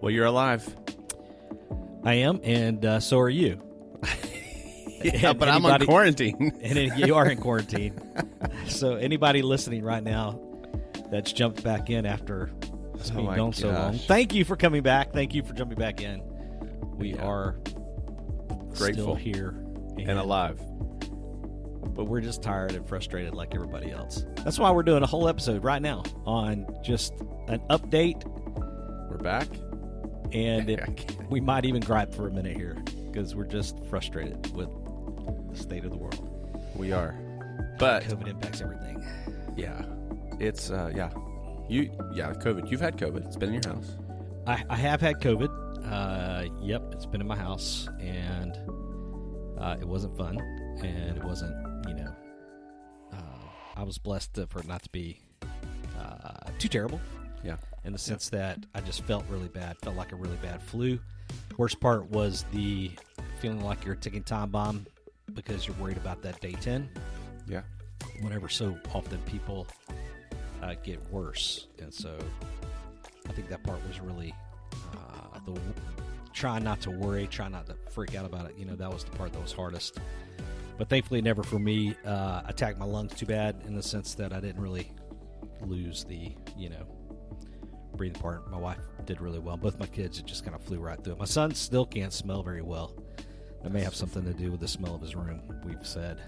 Well, you're alive. I am, and so are you. Yeah, but I'm on quarantine. You are in quarantine. So anybody listening right now that's jumped back in after us being gone so long, thank you for coming back. Thank you for jumping back in. We are grateful still here and alive. But we're just tired and frustrated like everybody else. That's why we're doing a whole episode right now on just an update. We're back. And we might even gripe for a minute here because we're just frustrated with the state of the world. We are. But COVID impacts everything. Yeah. It's, COVID. You've had COVID. It's been in your house. I have had COVID. Yep, it's been in my house. And it wasn't fun. And it wasn't, I was blessed for it not to be too terrible. Yeah. In the sense that I just felt really bad. Felt like a really bad flu. Worst part was the feeling like you're a ticking time bomb because you're worried about that day 10. Yeah. Whenever so often people get worse. And so I think that part was really trying not to worry, trying not to freak out about it. That was the part that was hardest. But thankfully never for me attacked my lungs too bad in the sense that I didn't really lose the, breathing part. My wife did really well. Both my kids, it just kind of flew right through it. My son still can't smell very well. That may have something to do with the smell of his room, we've said.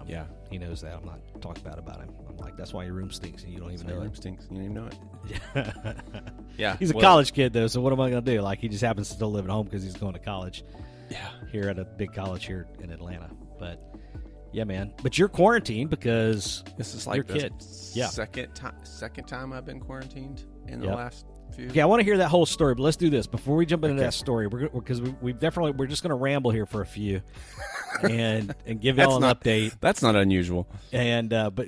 Yeah. He knows that. I'm not talking bad about him. I'm like, that's why your room stinks and you don't even know it. Your room stinks and you don't even know it. Yeah. He's a college kid, though, so what am I going to do? Like, he just happens to still live at home because he's going to college. Yeah. Here at a big college here in Atlanta. But, yeah, man. But you're quarantined because this is like your the kid. Yeah. second time I've been quarantined in the last few. Okay, I want to hear that whole story, but let's do this before we jump into that story. Because we're just going to ramble here for a few, and give y'all an update. That's not unusual. And but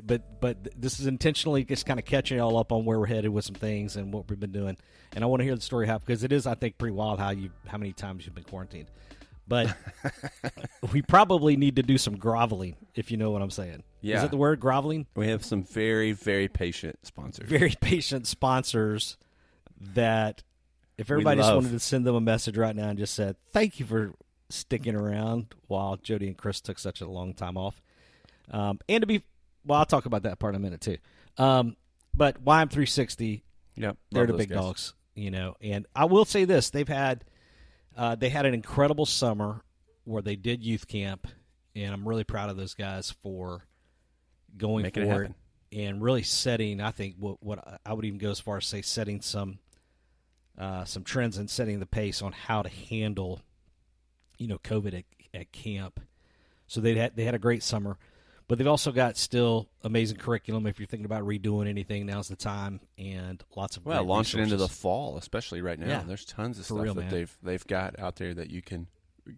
this is intentionally just kind of catching y'all up on where we're headed with some things and what we've been doing. And I want to hear the story because it is, I think, pretty wild how many times you've been quarantined. But we probably need to do some groveling, if you know what I'm saying. Yeah. Is that the word, groveling? We have some very, very patient sponsors. Very patient sponsors that if everybody just wanted to send them a message right now and just said, thank you for sticking around while Jody and Chris took such a long time off. And I'll talk about that part in a minute too. But YM360, they're the big dogs, and I will say this, they had an incredible summer where they did youth camp, and I'm really proud of those guys for going for it and really setting, I think, what I would even go as far as say setting some trends and setting the pace on how to handle, COVID at camp. So they had a great summer, but they've also got still amazing curriculum. If you're thinking about redoing anything, now's the time, and lots of launching into the fall, especially right now. Yeah, there's tons of stuff that they've got out there that you can.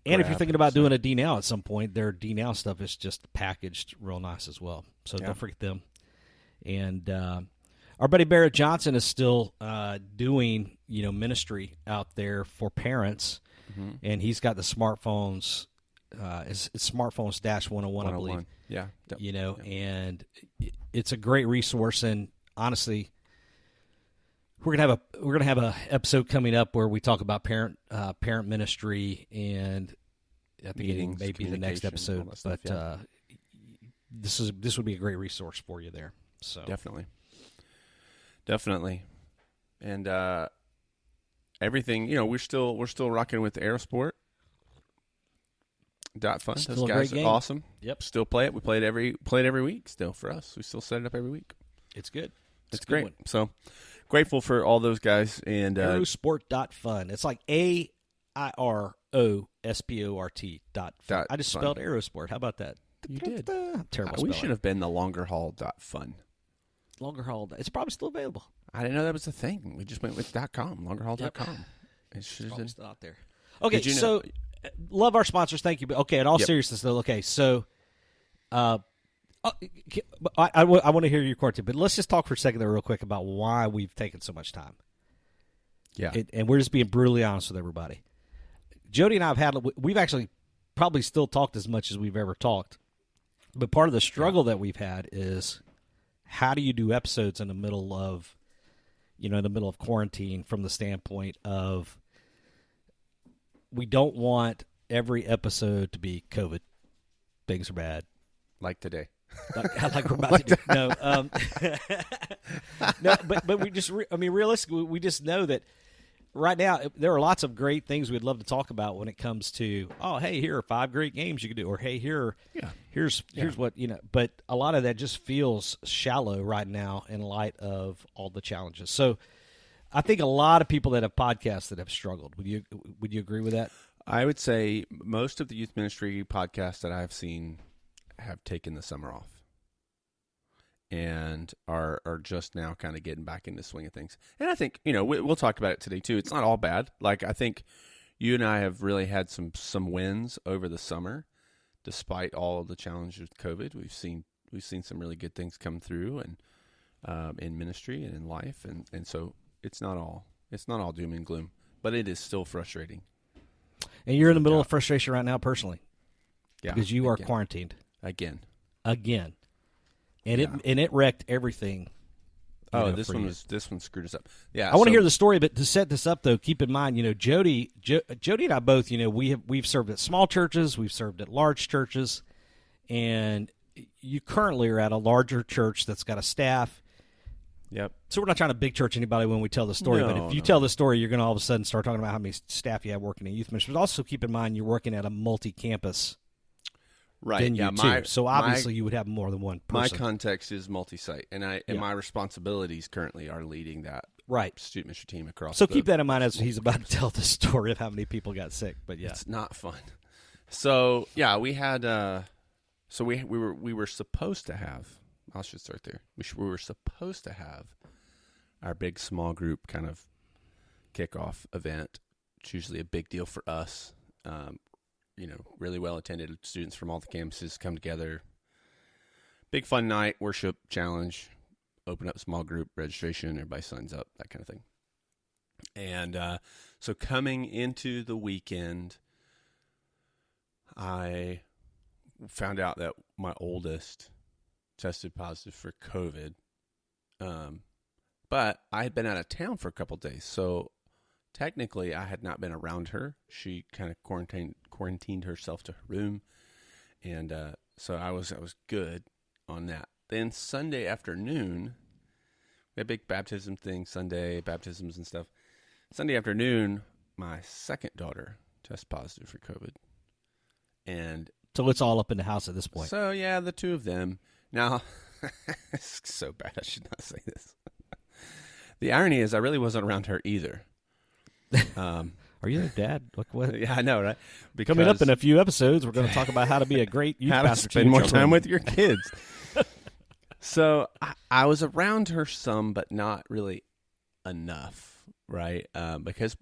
And if you're thinking about doing a D-Now at some point, their D-Now stuff is just packaged real nice as well. So don't forget them. And our buddy Barrett Johnson is still doing ministry out there for parents, and he's got the smartphones. It's Smartphones -101, I believe. Yeah. And it's a great resource. And honestly, we're gonna have a episode coming up where we talk about parent ministry, and I think it may be the next episode. But this would be a great resource for you there. So definitely, and everything. We're still rocking with Aerosport. .fun. Those guys are awesome. Yep. Still play it. We play it every week still for us. We still set it up every week. It's good. It's great. So grateful for all those guys. And Aerosport.fun. It's like AIROSPORT.fun. I just spelled Aerosport. How about that? You did. I'm terrible. We should have been the longer haul.fun. Longer haul. It's probably still available. I didn't know that was a thing. We just went with .com, longerhaul.com. It's probably still out there. Okay, so love our sponsors. Thank you. But okay, in all seriousness, though. Okay, so I want to hear your quarantine, but let's just talk for a second, though, real quick about why we've taken so much time. Yeah, and we're just being brutally honest with everybody. Jody and I we've actually probably still talked as much as we've ever talked, but part of the struggle that we've had is how do you do episodes in the middle of quarantine from the standpoint of we don't want every episode to be COVID. Things are bad. Like today. like we're about to do. No, no, but we just, realistically, we just know that right now there are lots of great things we'd love to talk about when it comes to, oh, hey, here are 5 great games you could do, or hey, here's what, but a lot of that just feels shallow right now in light of all the challenges. So I think a lot of people that have podcasts that have struggled. Would you agree with that? I would say most of the youth ministry podcasts that I've seen have taken the summer off and are just now kind of getting back into the swing of things. And I think, we'll talk about it today too. It's not all bad. Like, I think you and I have really had some wins over the summer, despite all of the challenges with COVID. We've seen some really good things come through, and in ministry and in life. And so it's not all doom and gloom, but it is still frustrating. And you're in the middle of frustration right now personally. Yeah. Because you are quarantined. Again. And it wrecked everything. Oh, this one screwed us up. Yeah. I want to hear the story, but to set this up though, keep in mind, Jody and I both, we've served at small churches, we've served at large churches, and you currently are at a larger church that's got a staff. Yep. So we're not trying to big church anybody when we tell the story, but if you tell the story, you're going to all of a sudden start talking about how many staff you have working in youth ministry. But also keep in mind you're working at a multi-campus venue too. So obviously you would have more than one person. My context is multi-site, and my responsibilities currently are leading that student ministry team across. So keep that in mind as he's about to tell the story of how many people got sick. But yeah, it's not fun. So yeah, we had we were supposed to have. I should start there. We were supposed to have our big small group kind of kickoff event. It's usually a big deal for us. Really well attended. Students from all the campuses come together. Big fun night, worship challenge, open up small group registration, everybody signs up, that kind of thing. And so coming into the weekend, I found out that my oldest tested positive for COVID. But I had been out of town for a couple days, so technically I had not been around her. She kind of quarantined herself to her room, and so I was good on that. Then Sunday afternoon, we had a big baptism thing, Sunday baptisms and stuff. Sunday afternoon, my second daughter tested positive for COVID. And so it's all up in the house at this point. So yeah, the two of them. Now, it's so bad I should not say this. The irony is I really wasn't around her either. Are you their dad? What? Yeah, I know, right? Because coming up in a few episodes, we're going to talk about how to be a great youth pastor. How to spend more time with your kids. So I was around her some, but not really enough, right? Because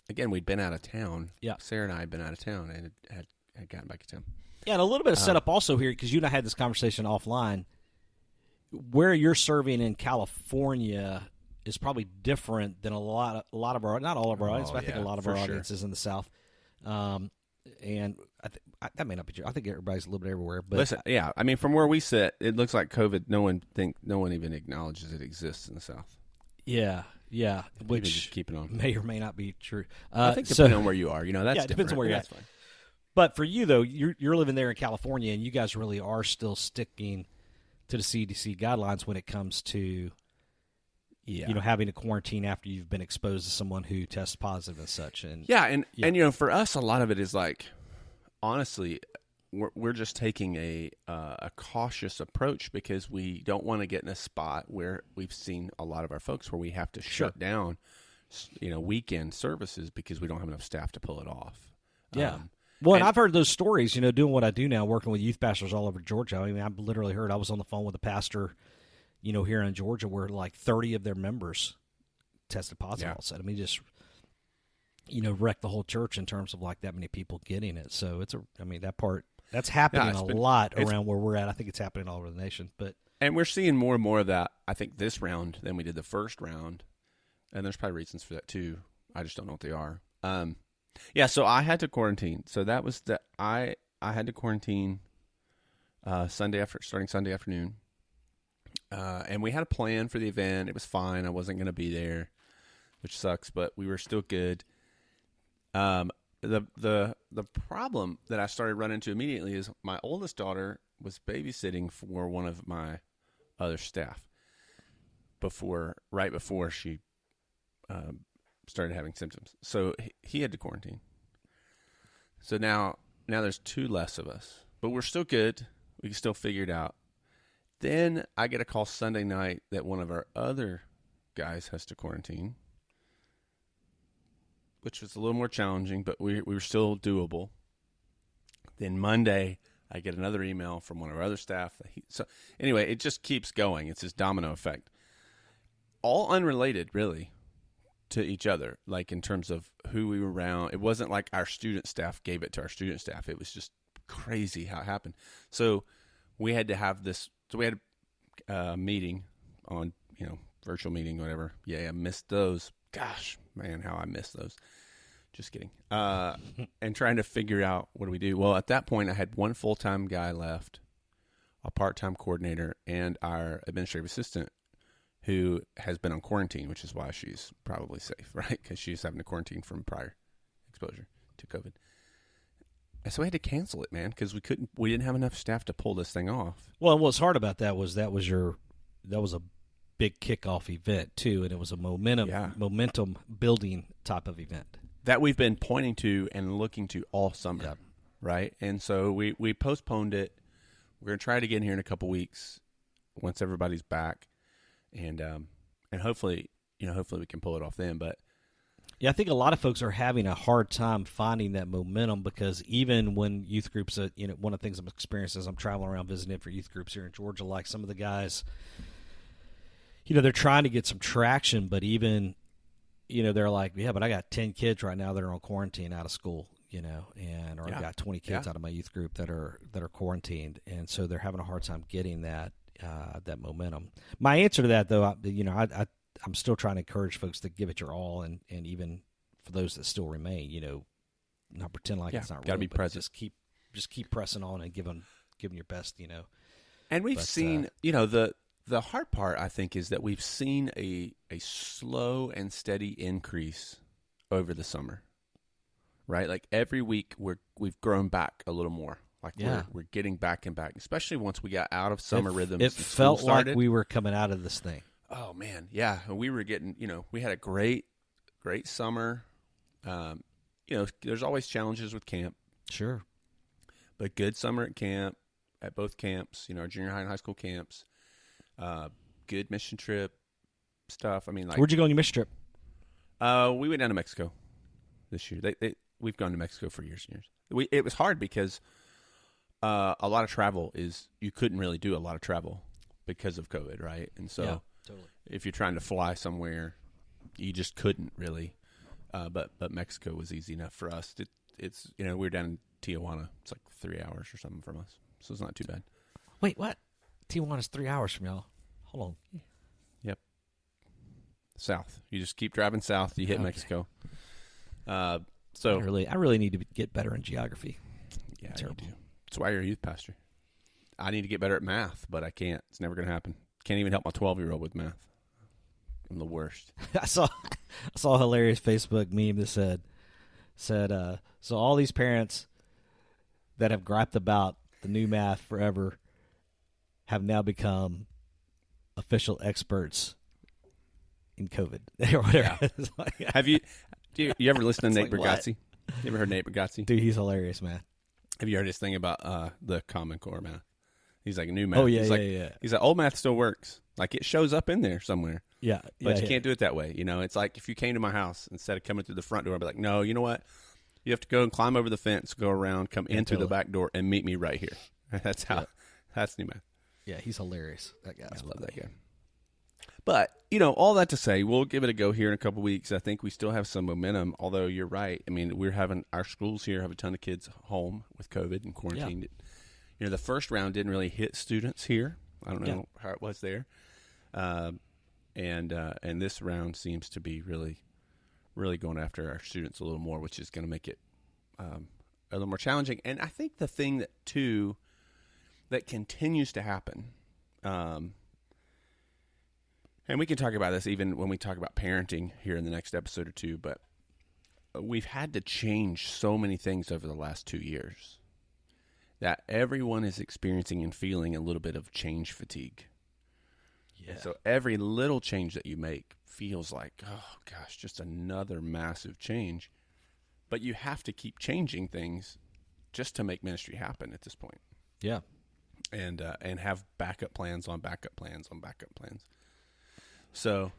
again, we'd been out of town. Yeah. Sarah and I had been out of town and had gotten back to town. Yeah, and a little bit of setup also here, because you and I had this conversation offline. Where you're serving in California is probably different than a lot of our, not all of our audience, but I think a lot of our audience is in the South. And that may not be true. I think everybody's a little bit everywhere. But listen, yeah, I mean, from where we sit, it looks like COVID. No one even acknowledges it exists in the South. Yeah, which just keep it on. May or may not be true. I think depending on where you are, that's it depends on where you're at. Fine. But for you though, you're living there in California, and you guys really are still sticking to the CDC guidelines when it comes to having a quarantine after you've been exposed to someone who tests positive and such. And and for us, a lot of it is like, honestly, we're just taking a cautious approach because we don't want to get in a spot where we've seen a lot of our folks where we have to shut down, weekend services because we don't have enough staff to pull it off. Yeah. Well, and I've heard those stories, doing what I do now, working with youth pastors all over Georgia. I mean, I've literally heard, I was on the phone with a pastor, here in Georgia where like 30 of their members tested positive all of a sudden. I mean, just, wrecked the whole church in terms of like that many people getting it. So that's happening a lot around where we're at. I think it's happening all over the nation. And we're seeing more and more of that, I think, this round than we did the first round. And there's probably reasons for that too. I just don't know what they are. So I had to quarantine. So that was I had to quarantine starting Sunday afternoon. And we had a plan for the event. It was fine. I wasn't going to be there, which sucks, but we were still good. the problem that I started running into immediately is my oldest daughter was babysitting for one of my other staff right before she started having symptoms. So he had to quarantine. So now there's two less of us, but we're still good. We can still figure it out. Then I get a call Sunday night that one of our other guys has to quarantine, which was a little more challenging, but we were still doable. Then Monday, I get another email from one of our other staff. So anyway, it just keeps going. It's this domino effect. All unrelated, really, to each other, like in terms of who we were around. It wasn't like our student staff gave it to our student staff. It was just crazy how it happened. So we had to have this. So we had a meeting on, virtual meeting, whatever. Yeah, I missed those. Gosh, man, how I missed those. Just kidding. And trying to figure out what do we do. Well, at that point, I had one full-time guy left, a part-time coordinator, and our administrative assistant, who has been on quarantine, which is why she's probably safe, right? Because she's having to quarantine from prior exposure to COVID. And so we had to cancel it, man, because we didn't have enough staff to pull this thing off. Well, what's hard about that was that was a big kickoff event too, and it was a momentum building type of event that we've been pointing to and looking to all summer, right? And so we postponed it. We're going to try it again here in a couple weeks once everybody's back. And hopefully we can pull it off then. But yeah, I think a lot of folks are having a hard time finding that momentum because even when youth groups, one of the things I'm experiencing as I'm traveling around visiting for youth groups here in Georgia, like some of the guys, they're trying to get some traction, but even, they're like, yeah, but I got 10 kids right now that are on quarantine out of school, or I got 20 kids out of my youth group that are quarantined, and so they're having a hard time getting that momentum. My answer to that, though, I'm still trying to encourage folks to give it your all, and even for those that still remain, not pretend like it's not real. Got to be present. Just keep pressing on and giving your best, And we've seen, the hard part, I think, is that we've seen a slow and steady increase over the summer, right? Like every week we've grown back a little more. Like we're getting back and back, especially once we got out of summer rhythms. It felt like we were coming out of this thing. Oh man, yeah, we were getting. We had a great summer. There's always challenges with camp, sure, but good summer at camp, at both camps. Our junior high and high school camps. Good mission trip stuff. I mean, like, where'd you go on your mission trip? We went down to Mexico this year. We've gone to Mexico for years and years. It was hard because a lot of travel you couldn't really do a lot of travel because of COVID, right? And so totally. If you're trying to fly somewhere, you just couldn't really. But Mexico was easy enough for us. It's we were down in Tijuana. It's like 3 hours or something from us, so it's not too bad. Wait, what? Tijuana's 3 hours from y'all. Hold on. Yep. South. You just keep driving south. You hit Mexico. So I really need to get better in geography. Yeah, you do. That's why you're a youth pastor. I need to get better at math, but I can't. It's never going to happen. Can't even help my 12-year-old with math. I'm the worst. I saw a hilarious Facebook meme that said so all these parents that have griped about the new math forever have now become official experts in COVID or whatever. Yeah. Do you ever listen to Nate Bargatze? You ever heard Nate Bargatze? Dude, he's hilarious, man. Have you heard his thing about the Common Core math? He's like, new math. Oh, yeah, he's He's like, old math still works. Like, it shows up in there somewhere. Yeah. But you can't do it that way. It's like if you came to my house, instead of coming through the front door, I'd be like, no, you know what? You have to go and climb over the fence, go around, come in through the back door, and meet me right here. That's new math. Yeah, he's hilarious. That guy. I love that guy. But, all that to say, we'll give it a go here in a couple weeks. I think we still have some momentum, although you're right. I mean, our schools here have a ton of kids home with COVID and quarantined. Yeah. The first round didn't really hit students here. I don't know how it was there. And this round seems to be really, really going after our students a little more, which is going to make it a little more challenging. And I think the thing that continues to happen, and we can talk about this even when we talk about parenting here in the next episode or two, but we've had to change so many things over the last 2 years that everyone is experiencing and feeling a little bit of change fatigue. Yeah. So every little change that you make feels like, oh gosh, just another massive change. But you have to keep changing things just to make ministry happen at this point. Yeah. And have backup plans on backup plans on backup plans. So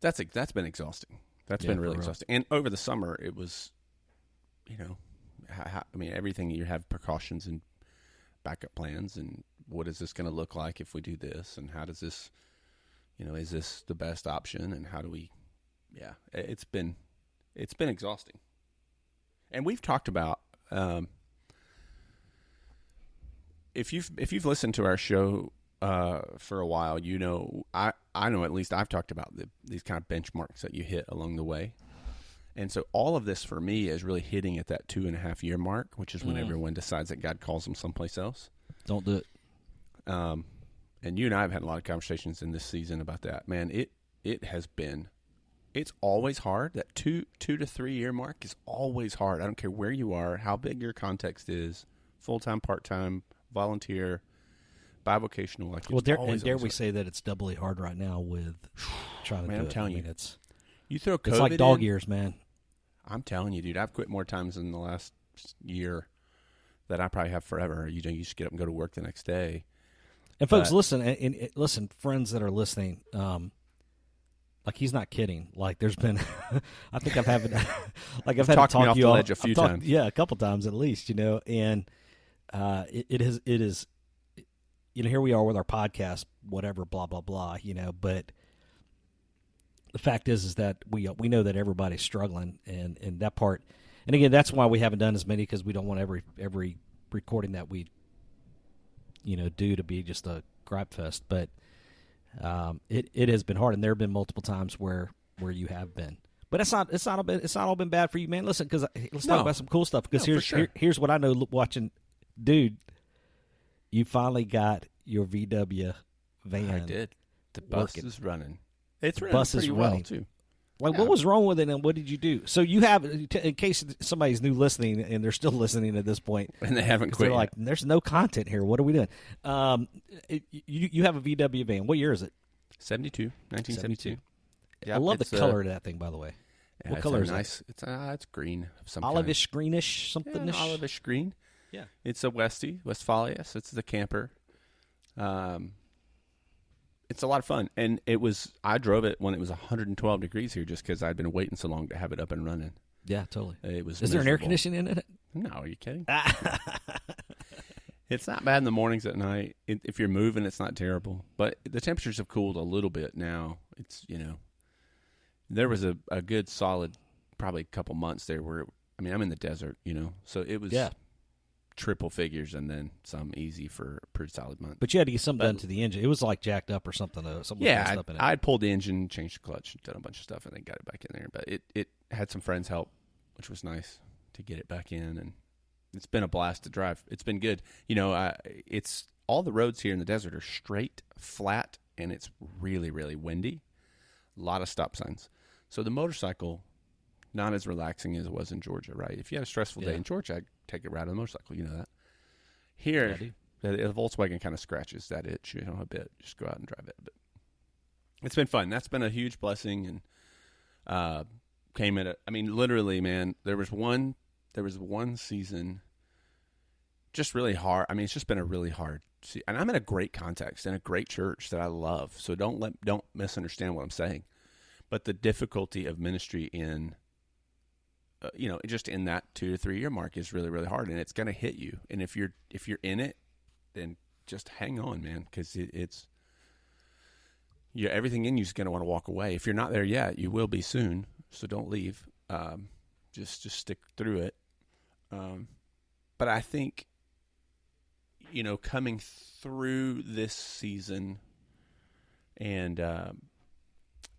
that's been exhausting. That's been really exhausting. And over the summer, it was, everything, you have precautions and backup plans, and what is this going to look like if we do this, and how does this, is this the best option, and how do we, it's been exhausting. And we've talked about, if you've listened to our show for a while, I know at least I've talked about these kind of benchmarks that you hit along the way. And so all of this for me is really hitting at that 2.5 year mark, which is when everyone decides that God calls them someplace else. Don't do it. And you and I have had a lot of conversations in this season about that. Man, it's always hard. That 2 to 3 year mark is always hard. I don't care where you are, how big your context is, full-time, part-time, volunteer, bivocational. Dare we say that it's doubly hard right now with trying to do it. I'm telling you, you throw COVID it's like dog years, man. I'm telling you, dude, I've quit more times in the last year that I probably have forever. You just get up and go to work the next day. And folks, listen, listen, friends that are listening, like he's not kidding. Like there's been, I think I've had to talk me off you the all, ledge a few times. Yeah, a couple times at least, and it is, here we are with our podcast, whatever, blah blah blah, but the fact is that we know that everybody's struggling, and that part, and again, that's why we haven't done as many, because we don't want every recording that we do to be just a gripe fest. But it has been hard, and there have been multiple times where you have been. But it's not all been bad for you, man. Listen, because let's talk about some cool stuff. Because here's what I know watching, dude. You finally got your VW van. I did. The bus is running. It's running bus pretty is well running too. Like, what was wrong with it, and what did you do? So you have, in case somebody's new listening, and they're still listening at this point, and they haven't quit. They're like, "There's no content here. What are we doing?" You have a VW van. What year is it? 1972. Yeah, I love the color of that thing, by the way. Yeah, what color is nice? It's green of some olivish, greenish, something. Yeah, olivish green. Yeah, it's a Westfalia. So it's the camper. It's a lot of fun, and I drove it when it was 112 degrees here, just because I'd been waiting so long to have it up and running. Yeah, totally. It was. Is there an air conditioning in it? No, are you kidding? It's not bad in the mornings. At night, if you're moving, it's not terrible. But the temperatures have cooled a little bit now. It's there was a good solid, probably a couple months there where I'm in the desert, so it was triple figures and then some easy for a pretty solid month. But you had to get something done to the engine. It was like jacked up or something. I'd pulled the engine, changed the clutch, done a bunch of stuff, and then got it back in there. But it had some friends' help, which was nice to get it back in, and it's been a blast to drive. It's been good. It's all the roads here in the desert are straight, flat, and it's really, really windy. A lot of stop signs. So the motorcycle, not as relaxing as it was in Georgia, right? If you had a stressful day in Georgia, I'd take a ride on the motorcycle. You know that. Here, the Volkswagen kind of scratches that itch, a bit. Just go out and drive it. But it's been fun. That's been a huge blessing, and came at literally, man. There was one season, just really hard. It's just been a really hard season. And I'm in a great context and a great church that I love. So don't misunderstand what I'm saying. But the difficulty of ministry in just in that 2 to 3 year mark is really, really hard, and it's going to hit you. And if you're in it, then just hang on, man, because it's everything in you is going to want to walk away. If you're not there yet, you will be soon. So don't leave. Just stick through it. But I think coming through this season and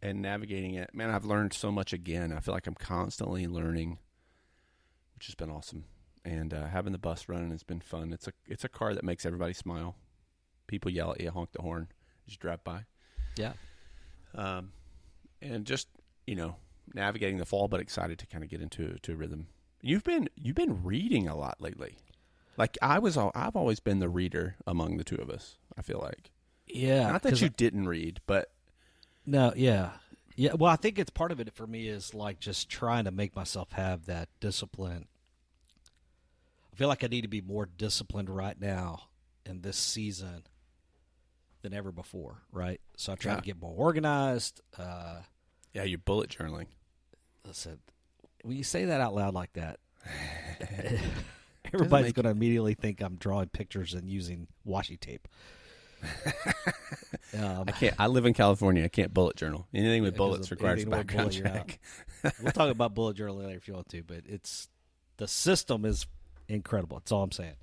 navigating it, man, I've learned so much again. I feel like I'm constantly learning, which has been awesome. And having the bus running has been fun. It's a car that makes everybody smile. People yell at you, honk the horn, just drive by. Yeah. And just navigating the fall, but excited to kind of get into a rhythm. You've been reading a lot lately. Like I've always been the reader among the two of us. I feel like. Yeah. Not that you didn't read, but no, yeah. Yeah, well, I think it's part of it for me is like just trying to make myself have that discipline. I feel like I need to be more disciplined right now in this season than ever before, right? So I try to get more organized. Yeah, you're bullet journaling. Listen, when you say that out loud like that, everybody's going to immediately think I'm drawing pictures and using washi tape. I can't. I live in California. I can't bullet journal. Anything with bullets requires a background check. We'll talk about bullet journaling later if you want to, but the system is incredible. That's all I'm saying.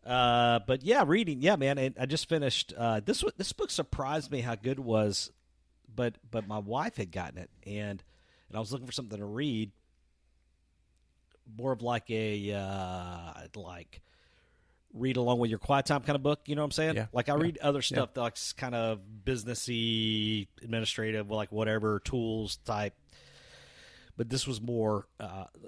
But yeah, reading. Yeah, man. And I just finished. This book surprised me how good it was, but my wife had gotten it, and I was looking for something to read, more of like a read along with your quiet time kind of book, you know what I'm saying? Yeah. Like I read other stuff that's kind of businessy, administrative, like whatever, tools type. But this was more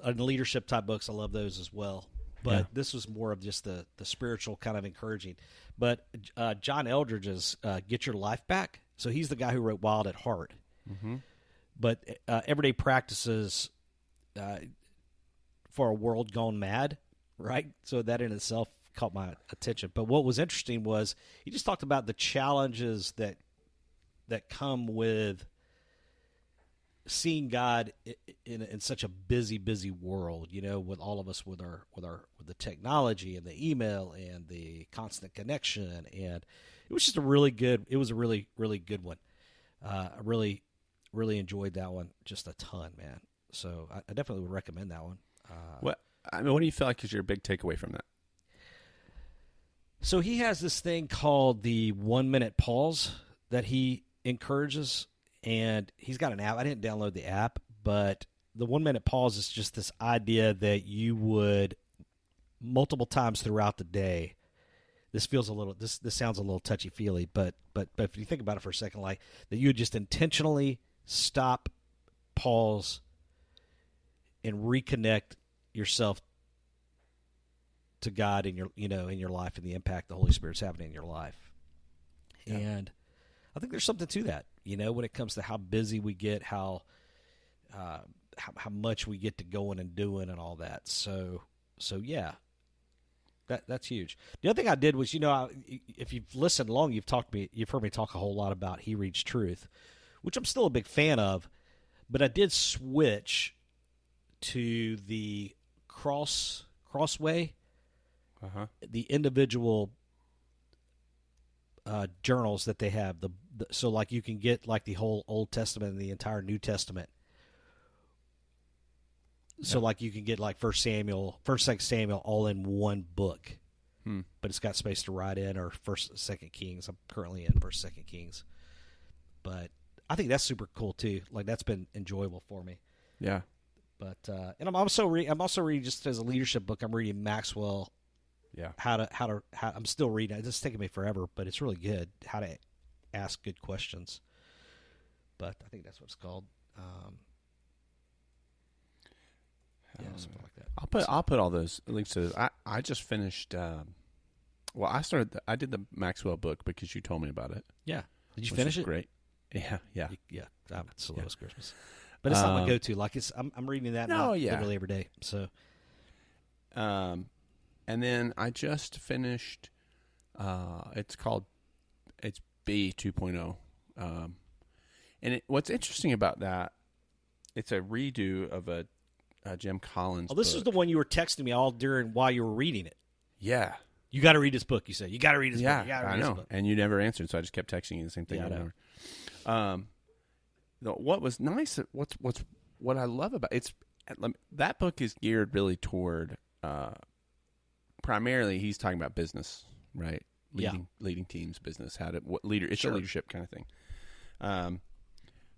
leadership type books. I love those as well. But this was more of just the spiritual kind of encouraging. But John Eldridge's Get Your Life Back. So he's the guy who wrote Wild at Heart. Mm-hmm. But Everyday Practices for a World Gone Mad, right? So that in itself caught my attention. But what was interesting was he just talked about the challenges that come with seeing God in such a busy world, you know, with all of us with the technology and the email and the constant connection. And it was just a really good one. I really enjoyed that one just a ton, man. So I definitely would recommend that one. What do you feel like is your big takeaway from that? So he has this thing called the 1 minute pause that he encourages, and he's got an app. I didn't download the app, but the 1 minute pause is just this idea that you would multiple times throughout the day. This feels a little. This sounds a little touchy feely, but if you think about it for a second, like that, you would just intentionally stop, pause, and reconnect yourself to God in your life and the impact the Holy Spirit's having in your life. Yeah. And I think there's something to that, when it comes to how busy we get, how much we get to going and doing and all that. So yeah, that's huge. The other thing I did was, if you've listened long, you've heard me talk a whole lot about He Reads Truth, which I'm still a big fan of, but I did switch to the Crossway, the individual journals that they have. So like you can get like the whole Old Testament and the entire New Testament. So like you can get like 1st Samuel, 2nd Samuel all in one book, but it's got space to write in, or 1st, 2nd Kings. I'm currently in 1st, 2nd Kings, but I think that's super cool too. Like that's been enjoyable for me. Yeah. But and I'm also reading just as a leadership book. I'm reading Maxwell. Yeah. How I'm still reading it. It's taken me forever, but it's really good. How to ask good questions. But I think that's what it's called. Something like that. I'll put all those links to this. I just finished. I did the Maxwell book because you told me about it. Yeah. Did you finish it? Great. Yeah. Yeah. It's the lowest Christmas. But it's not my go-to. Like I'm reading that literally every day. So, and then I just finished. It's B 2.0, and what's interesting about that, it's a redo of a Jim Collins. Oh, this is the one you were texting me all while you were reading it. Yeah, you got to read this book. You said you got to read this book. Yeah, I know. And you never answered, so I just kept texting you the same thing. Yeah, I know. What was nice, what I love about that book is geared really toward primarily he's talking about business, right? Leading teams, business, it's a leadership kind of thing.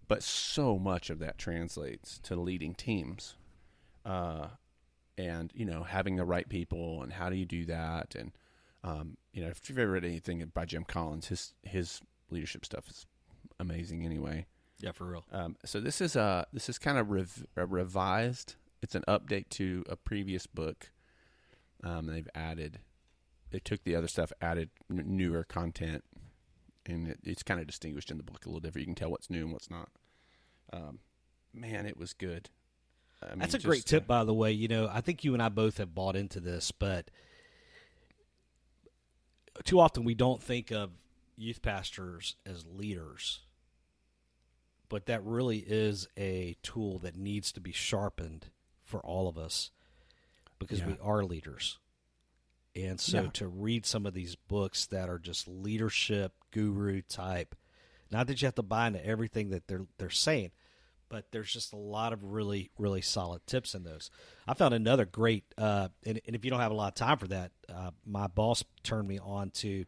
But so much of that translates to leading teams, and having the right people, and how do you do that? And if you've ever read anything by Jim Collins, his leadership stuff is amazing anyway. Yeah, for real. So this is kind of revised. It's an update to a previous book. They took the other stuff, added newer content, and it's kind of distinguished in the book a little different. You can tell what's new and what's not. Man, it was good. I mean, that's a great tip, by the way. I think you and I both have bought into this, but too often we don't think of youth pastors as leaders. But that really is a tool that needs to be sharpened for all of us because we are leaders. And so to read some of these books that are just leadership guru type, not that you have to buy into everything that they're saying, but there's just a lot of really, really solid tips in those. I found another great, and if you don't have a lot of time for that, my boss turned me on to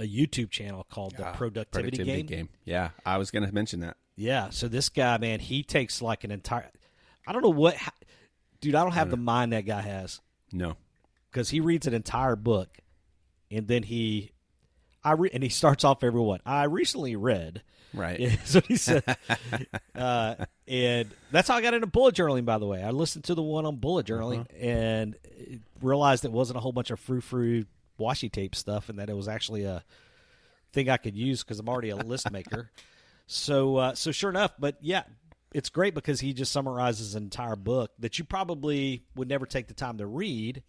a YouTube channel called the Productivity Game. Yeah, I was going to mention that. Yeah, so this guy, man, he takes like an entire – I don't know what – dude, I don't have the mind that guy has. No. Because he reads an entire book, and then he starts off every one. I recently read. Right. Is what he said. And that's how I got into bullet journaling, by the way. I listened to the one on bullet journaling and realized it wasn't a whole bunch of frou-frou washi tape stuff, and that it was actually a thing I could use because I'm already a list maker. So sure enough, but yeah, it's great because he just summarizes an entire book that you probably would never take the time to read,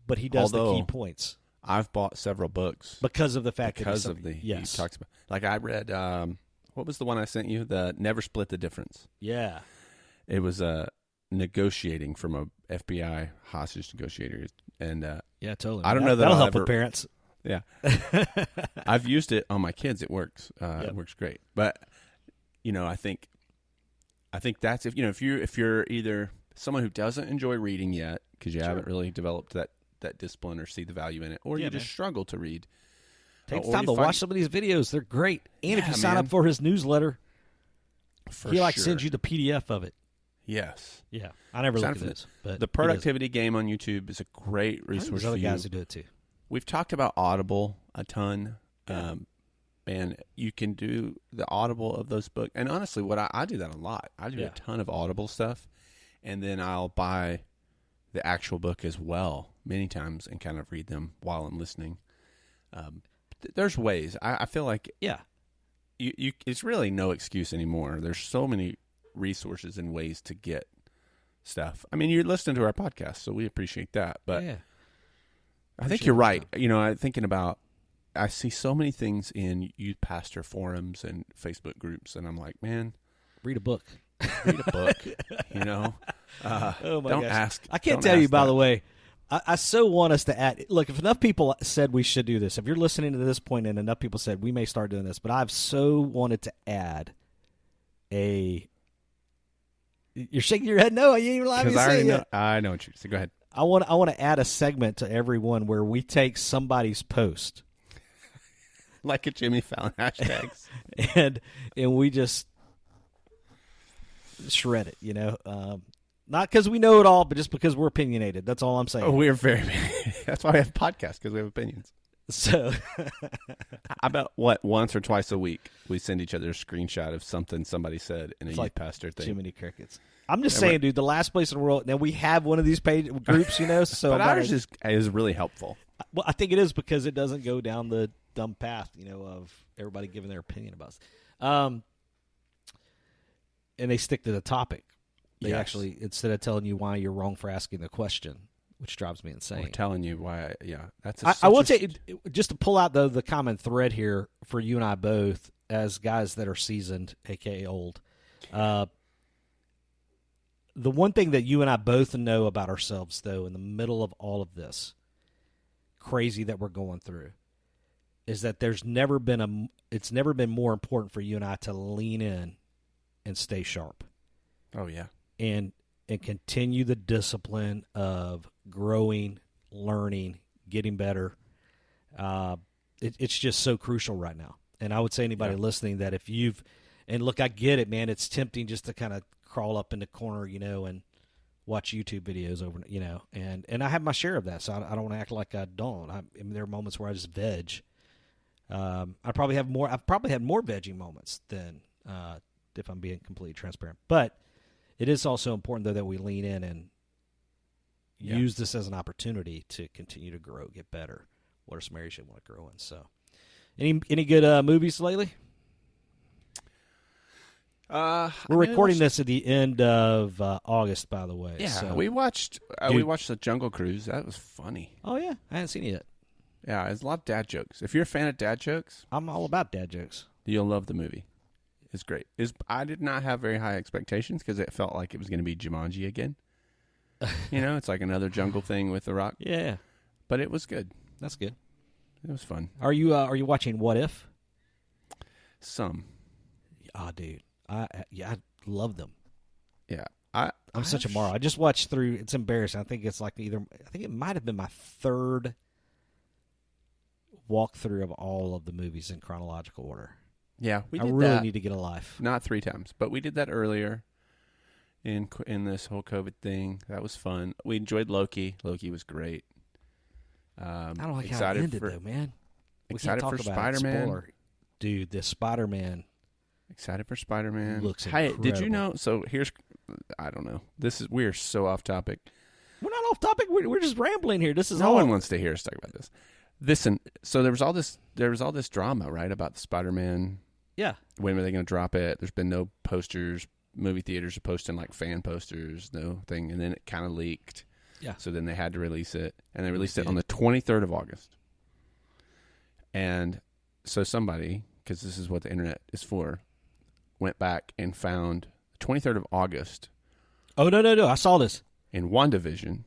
but he does the key points. I've bought several books because of the fact he talks about. Like I read, what was the one I sent you? The Never Split the Difference. Yeah, it was negotiating from a FBI hostage negotiator, and yeah, totally. I don't know that that'll help with parents. Yeah, I've used it on my kids. It works. It works great. But I think that's if you're either someone who doesn't enjoy reading yet because you haven't really developed that discipline or see the value in it, or you just struggle to read. Take time to watch some of these videos. They're great. And if you sign up for his newsletter, he sends you the PDF of it. Yes. Yeah. I never looked at this. But the Productivity Game on YouTube is a great resource for you. There's other guys who do it too. We've talked about Audible a ton. And you can do the Audible of those books. And honestly, I do that a lot. I do a ton of Audible stuff. And then I'll buy the actual book as well many times and kind of read them while I'm listening. There's ways. I feel like it's really no excuse anymore. There's so many resources and ways to get stuff. I mean, you're listening to our podcast, so we appreciate that. But I think you're right. I'm thinking about, I see so many things in youth pastor forums and Facebook groups, and I'm like, man, read a book. Read a book. Oh my don't gosh. ask. I can't tell you, by the way. I so want us to add. Look, if enough people said we should do this, if you're listening to this point and enough people said we may start doing this, but I've so wanted to add a. You're shaking your head. No, you ain't even allowed me to say it. I know what you're saying. Go ahead. I want to add a segment to everyone where we take somebody's post, like a Jimmy Fallon hashtags, and we just shred it. Not because we know it all, but just because we're opinionated. That's all I'm saying. Oh, we're very. That's why we have podcasts, because we have opinions. So, about once or twice a week we send each other a screenshot of something somebody said in a youth pastor thing. Jiminy Crickets. I'm just saying, dude. The last place in the world. Now we have one of these groups, So, but ours is really helpful. Well, I think it is because it doesn't go down the dumb path, of everybody giving their opinion about it. And they stick to the topic. They actually, instead of telling you why you're wrong for asking the question, which drives me insane. Or telling you why, that's. I will say, just to pull out the common thread here for you and I both, as guys that are seasoned, aka old. The one thing that you and I both know about ourselves, though, in the middle of all of this crazy that we're going through, is that it's never been more important for you and I to lean in and stay sharp. Oh yeah. And continue the discipline of growing, learning, getting better. It's just so crucial right now. And I would say anybody listening that if and look, I get it, man. It's tempting just to kind of crawl up in the corner, and watch YouTube videos over, and I have my share of that. So I don't want to act like I don't. There are moments where I just veg. I've probably had more vegging moments than if I'm being completely transparent. But it is also important, though, that we lean in and use this as an opportunity to continue to grow, get better. What are some areas you want to grow in? So, any good movies lately? We're recording this at the end of August, by the way. Yeah, so. we watched the Jungle Cruise. That was funny. Oh yeah, I haven't seen it yet. Yeah, it's a lot of dad jokes. If you're a fan of dad jokes, I'm all about dad jokes. You'll love the movie. It's great. I did not have very high expectations because it felt like it was going to be Jumanji again. It's like another jungle thing with The Rock. Yeah, but it was good. That's good. It was fun. Are you watching What If? Some. Oh, dude. I love them. Yeah. I'm such a moron. I just watched through. It's embarrassing. I think it's like I think it might have been my third walkthrough of all of the movies in chronological order. Yeah, we did I really that. need to get a life. Not 3 times, but we did that earlier in this whole COVID thing. That was fun. We enjoyed Loki. Loki was great. I don't like how it ended, though, man. Excited for Spider-Man. Dude, the Spider-Man. Excited for Spider-Man. Looks incredible. Did you know? So I don't know. We're so off topic. We're not off topic. We're just rambling here. No one wants to hear us talk about this. Listen, so there was all this drama, right, about the Spider-Man. Yeah. When were they going to drop it? There's been no posters. Movie theaters are posting like fan posters, no thing, and then it kind of leaked. Yeah. So then they had to release it, and they released it on the 23rd of August. And so somebody, because this is what the internet is for, went back and found the 23rd of August. Oh, no. I saw this. In WandaVision,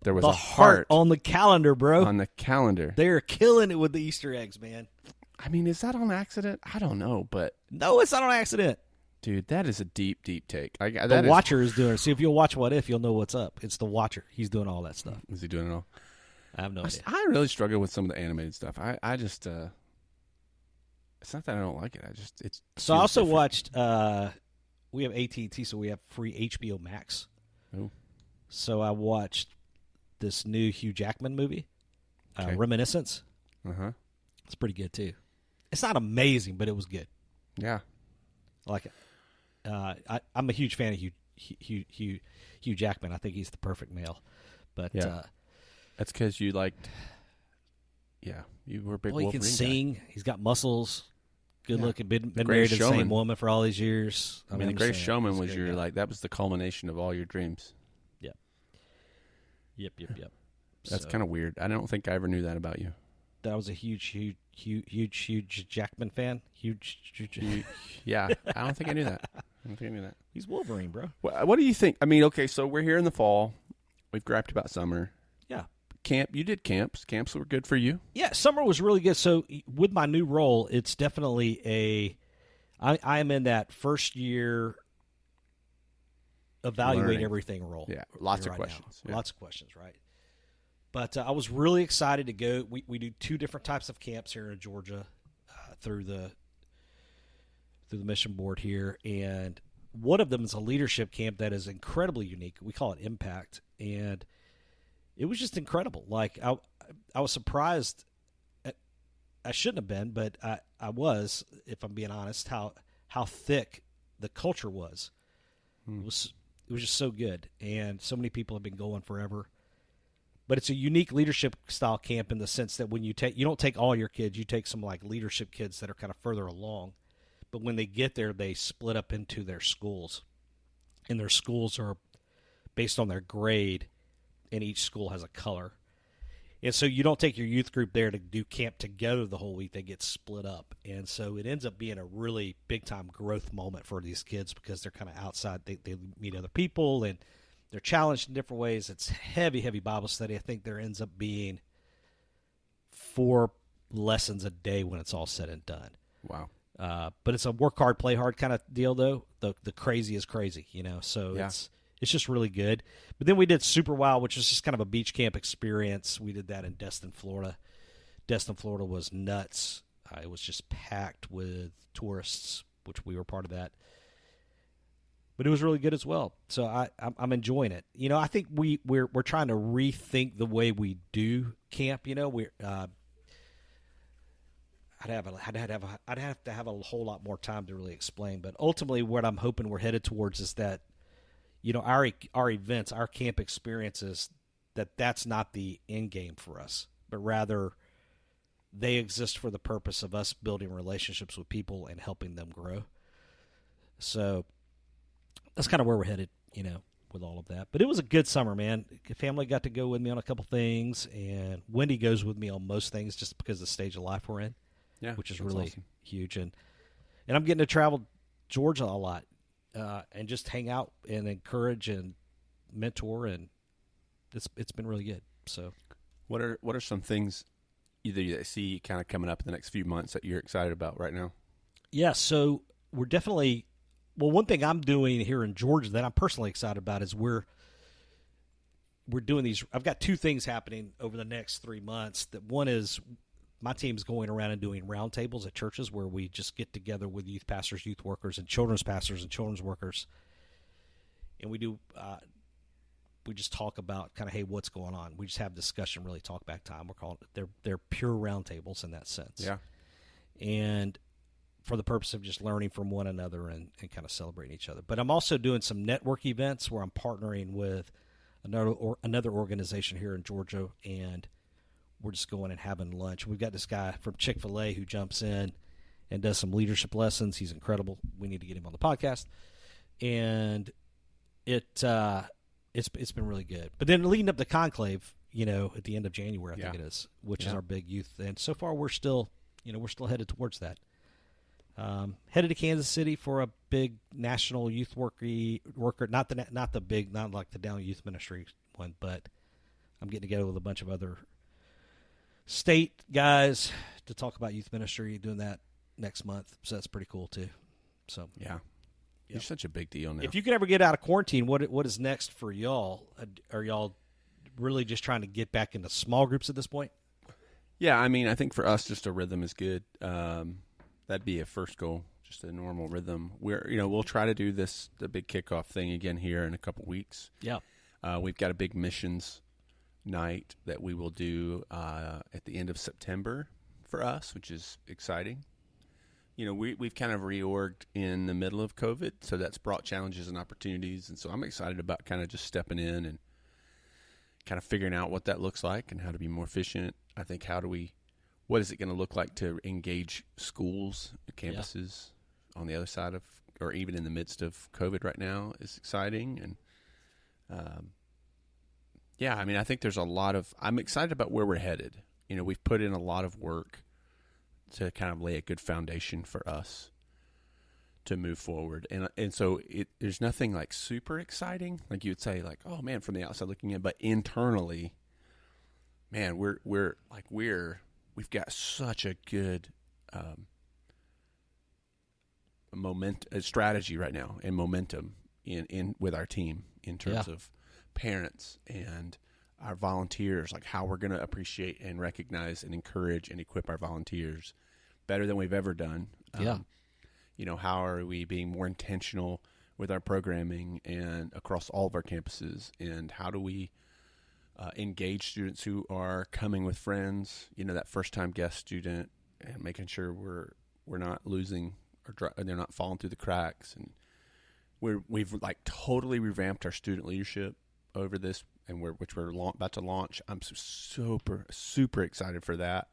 there was a heart on the calendar, bro. On the calendar. They're killing it with the Easter eggs, man. I mean, is that on accident? I don't know, but... No, it's not on accident. Dude, that is a deep, deep take. The Watcher is doing it. See, if you'll watch What If, you'll know what's up. It's the Watcher. He's doing all that stuff. Is he doing it all? I have no idea. I really struggle with some of the animated stuff. I just... it's not that I don't like it. So I also watched... we have AT&T, so we have free HBO Max. Oh. So I watched this new Hugh Jackman movie, Reminiscence. Uh-huh. It's pretty good, too. It's not amazing, but it was good. Yeah. I like it. I'm a huge fan of Hugh Jackman. I think he's the perfect male. But that's because you liked. Yeah, you were a big. Well, he can sing. Guy. He's got muscles. Good looking. Been married to the same woman for all these years. I mean, The Greatest Showman was your that was the culmination of all your dreams. Yep. That's kind of weird. I don't think I ever knew that about you. That I was a huge Jackman fan. Huge. Yeah, I don't think I knew that. He's Wolverine, bro. What do you think? I mean, okay, so we're here in the fall. We've griped about summer. Yeah. Camp. You did camps. Camps were good for you. Yeah, summer was really good. So with my new role, it's definitely I am in that first year evaluate everything role. Yeah, lots of questions. Yeah. Lots of questions, right? But I was really excited to go. We do 2 different types of camps here in Georgia through the mission board here, and one of them is a leadership camp that is incredibly unique. We call it Impact, and it was just incredible. Like I was surprised. I shouldn't have been, but I was, if I'm being honest, how thick the culture was. It was just so good, and so many people have been going forever. But it's a unique leadership style camp in the sense that when you don't take all your kids, you take some like leadership kids that are kind of further along. But when they get there, they split up into their schools. And their schools are based on their grade, and each school has a color. And so you don't take your youth group there to do camp together the whole week. They get split up. And so it ends up being a really big-time growth moment for these kids because they're kind of outside. They meet other people, and they're challenged in different ways. It's heavy, heavy Bible study. I think there ends up being 4 lessons a day when it's all said and done. Wow. But it's a work hard, play hard kind of deal, though. The crazy is crazy, So it's just really good. But then we did Super Wild, which was just kind of a beach camp experience. We did that in Destin, Florida. Destin, Florida was nuts. It was just packed with tourists, which we were part of that. But it was really good as well. So I'm enjoying it. I think we're trying to rethink the way we do camp. I'd have to have a whole lot more time to really explain. But ultimately, what I'm hoping we're headed towards is that, our events, our camp experiences, that's not the end game for us, but rather they exist for the purpose of us building relationships with people and helping them grow. So that's kind of where we're headed, with all of that. But it was a good summer, man. The family got to go with me on a couple things, and Wendy goes with me on most things just because of the stage of life we're in, which is really awesome. Huge. And I'm getting to travel Georgia a lot and just hang out and encourage and mentor, and it's been really good. So, what are some things either you see kind of coming up in the next few months that you're excited about right now? Yeah, so we're definitely one thing I'm doing here in Georgia that I'm personally excited about is we're doing these. I've got two things happening over the next 3 months. That one is my team's going around and doing roundtables at churches where we just get together with youth pastors, youth workers, and children's pastors and children's workers, and we do. We just talk about kind of, hey, what's going on? We just have discussion, really talk back time. We're calling it, they're pure roundtables in that sense. Yeah. And for the purpose of just learning from one another and kind of celebrating each other. But I'm also doing some network events where I'm partnering with another organization here in Georgia, and we're just going and having lunch. We've got this guy from Chick-fil-A who jumps in and does some leadership lessons. He's incredible. We need to get him on the podcast. And it's been really good. But then leading up to Conclave, at the end of January, I think it is, which is our big youth. And so far we're still headed towards that. Headed to Kansas City for a big national youth worker, not like the Down Youth Ministry one, but I'm getting together with a bunch of other state guys to talk about youth ministry, doing that next month. So that's pretty cool too. So yeah. You're such a big deal now. If you can ever get out of quarantine, what is next for y'all? Are y'all really just trying to get back into small groups at this point? Yeah, I think for us, just a rhythm is good. That'd be a first goal, just a normal rhythm. We'll try to do the big kickoff thing again here in a couple weeks. Yeah. We've got a big missions night that we will do at the end of September for us, which is exciting. We've kind of reorged in the middle of COVID, so that's brought challenges and opportunities. And so I'm excited about kind of just stepping in and kind of figuring out what that looks like and how to be more efficient. I think what is it going to look like to engage schools, campuses on the other side of, or even in the midst of COVID right now is exciting. And I think there's I'm excited about where we're headed. We've put in a lot of work to kind of lay a good foundation for us to move forward. And so there's nothing like super exciting, like you would say, like, oh man, from the outside looking in, but internally, man, we've got such a good strategy right now and momentum in with our team in terms of parents and our volunteers, like how we're going to appreciate and recognize and encourage and equip our volunteers better than we've ever done. How are we being more intentional with our programming and across all of our campuses, and how do we engage students who are coming with friends, that first-time guest student, and making sure we're not losing or they're not falling through the cracks. And we've like totally revamped our student leadership over this, and we're about to launch. I'm super, super excited for that.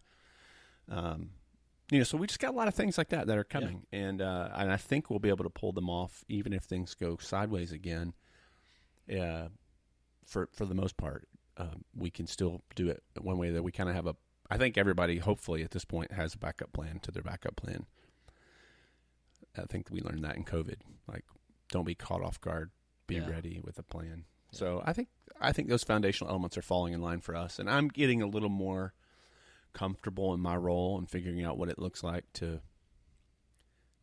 So we just got a lot of things like that are coming, and I think we'll be able to pull them off even if things go sideways again. For the most part, we can still do it one way that we kind of have I think everybody hopefully at this point has a backup plan to their backup plan. I think we learned that in COVID. Like, don't be caught off guard. Be ready with a plan. Yeah. So I think those foundational elements are falling in line for us, and I'm getting a little more comfortable in my role and figuring out what it looks like to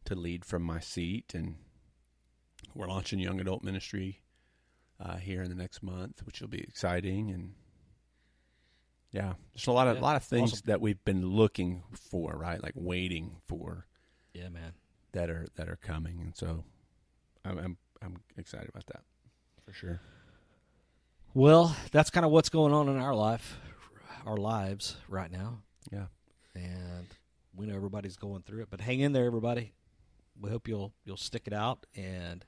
lead from my seat. And we're launching young adult ministry here in the next month, which will be exciting. And there's a lot of things that we've been looking for, right? Like waiting for. Yeah, man. That are coming, and so I'm excited about that for sure. Well, that's kind of what's going on in our lives right now. Yeah, and we know everybody's going through it. But hang in there, everybody. We hope you'll stick it out. And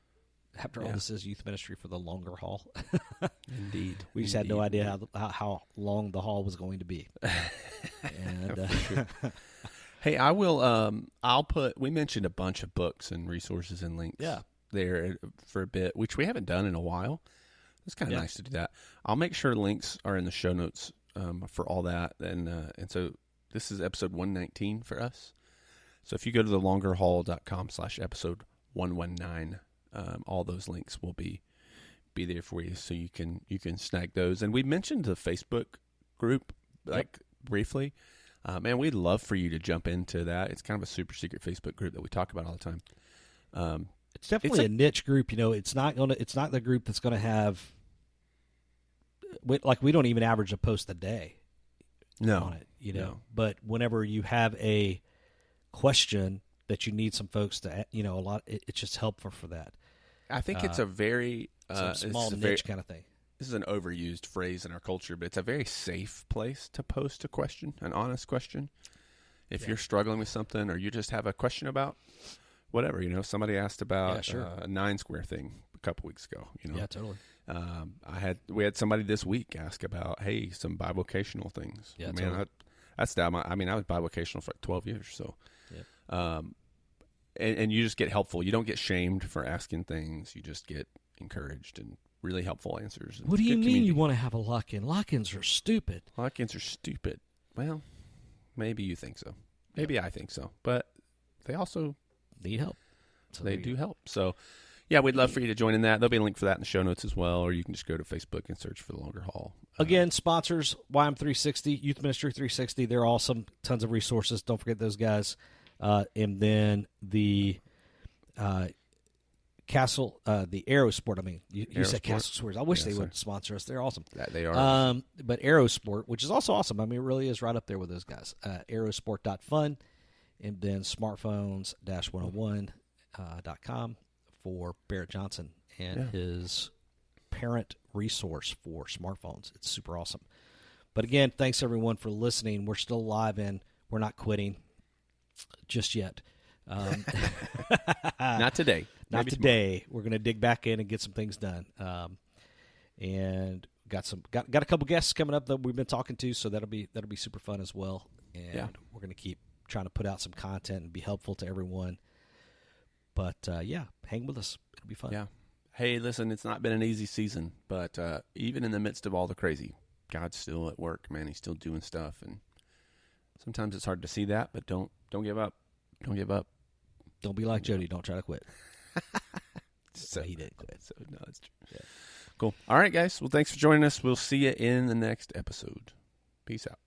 after all, this is youth ministry for the longer haul. Indeed. We just had no idea how long the haul was going to be. And sure. Hey, I will. We mentioned a bunch of books and resources and links. There for a bit, which we haven't done in a while. It's kind of nice to do that. I'll make sure links are in the show notes for all that. And so this is episode 119 for us. So if you go to thelongerhaul.com/episode 119, all those links will be there for you, so you can snag those. And we mentioned the Facebook group briefly. Man, we'd love for you to jump into that. It's kind of a super secret Facebook group that we talk about all the time. It's definitely a niche group. It's not the group that's going to have, we don't even average a post a day on it, No. But whenever you have a question that you need some folks to, it's just helpful for that. I think it's a very small niche kind of thing. This is an overused phrase in our culture, but it's a very safe place to post a question, an honest question. If you're struggling with something, or you just have a question about whatever, somebody asked about a 9 square thing a couple weeks ago. Yeah, totally. We had somebody this week ask about, hey, some bivocational things. Yeah, man, totally. I was bivocational for like 12 years, so. Yeah. And you just get helpful. You don't get shamed for asking things. You just get encouraged and really helpful answers. What do you mean you want to have a lock-in? Lock-ins are stupid. Lock-ins are stupid. Well, maybe you think so. Maybe I think so. But they also need help. So they do help. So, yeah, we'd love for you to join in that. There'll be a link for that in the show notes as well, or you can just go to Facebook and search for The Longer Haul. Again, sponsors, YM360, Youth Ministry 360. They're awesome. Tons of resources. Don't forget those guys. And then the the Aerosport. I mean, you said Castle Swears. I wish they would sponsor us. They're awesome. Yeah, they are. But Aerosport, which is also awesome. I mean, it really is right up there with those guys. Aerosport.fun, and then smartphones-101.com for Barrett Johnson and his parent resource for smartphones. It's super awesome. But again, thanks everyone for listening. We're still live and we're not quitting just yet. Not today. Not today. Tomorrow. We're going to dig back in and get some things done. And got a couple guests coming up that we've been talking to, so that'll be super fun as well. And we're going to keep trying to put out some content and be helpful to everyone. But hang with us. It'll be fun. Yeah. Hey, listen, it's not been an easy season, but even in the midst of all the crazy, God's still at work, man. He's still doing stuff, and sometimes it's hard to see that, but don't give up. Don't give up. Don't be like Jody. Don't try to quit. So he didn't quit. So no, that's true. Yeah. Cool. All right, guys. Well, thanks for joining us. We'll see you in the next episode. Peace out.